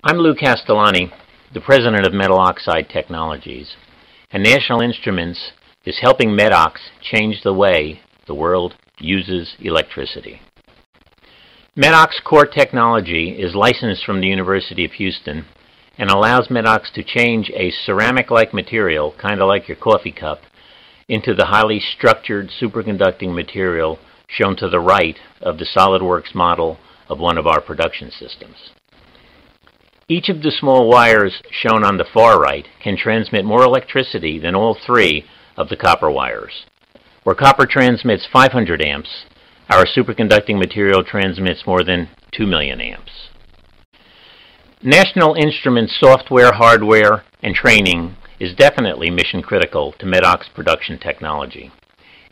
I'm Lou Castellani, the president of Metal Oxide Technologies, and National Instruments is helping Medox change the way the world uses electricity. Medox core technology is licensed from the University of Houston and allows Medox to change a ceramic-like material, kind of like your coffee cup, into the highly structured superconducting material shown to the right of the SolidWorks model of one of our production systems. Each of the small wires shown on the far right can transmit more electricity than all three of the copper wires. Where copper transmits 500 amps, our superconducting material transmits more than 2 million amps. National Instruments software, hardware, and training is definitely mission critical to Medox production technology.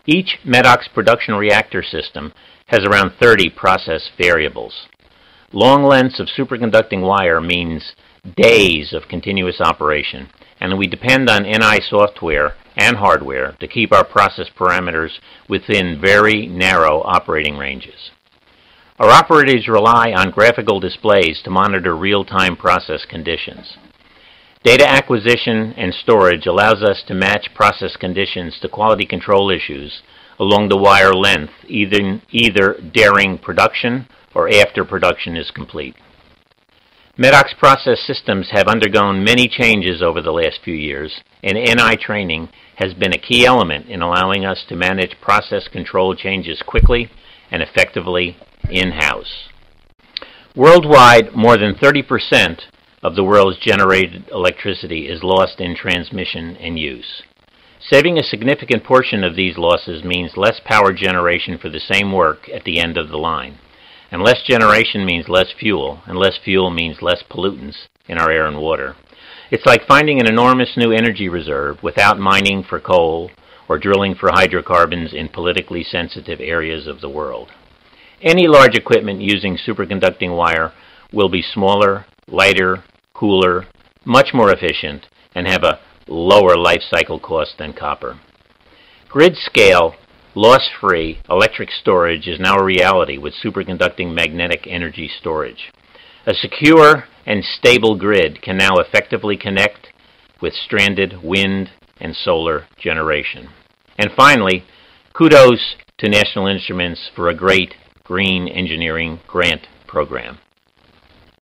Each Medox production reactor system has around 30 process variables. Long lengths of superconducting wire means days of continuous operation, and we depend on NI software and hardware to keep our process parameters within very narrow operating ranges. Our operators rely on graphical displays to monitor real-time process conditions. Data acquisition and storage allows us to match process conditions to quality control issues along the wire length, either during production or after production is complete. Medox process systems have undergone many changes over the last few years, and NI training has been a key element in allowing us to manage process control changes quickly and effectively in-house. Worldwide, more than 30% of the world's generated electricity is lost in transmission and use. Saving a significant portion of these losses means less power generation for the same work at the end of the line. And less generation means less fuel, and less fuel means less pollutants in our air and water. It's like finding an enormous new energy reserve without mining for coal or drilling for hydrocarbons in politically sensitive areas of the world. Any large equipment using superconducting wire will be smaller, lighter, cooler, much more efficient, and have a lower life cycle cost than copper. Grid-scale, loss-free electric storage is now a reality with superconducting magnetic energy storage. A secure and stable grid can now effectively connect with stranded wind and solar generation. And finally, kudos to National Instruments for a great green engineering grant program.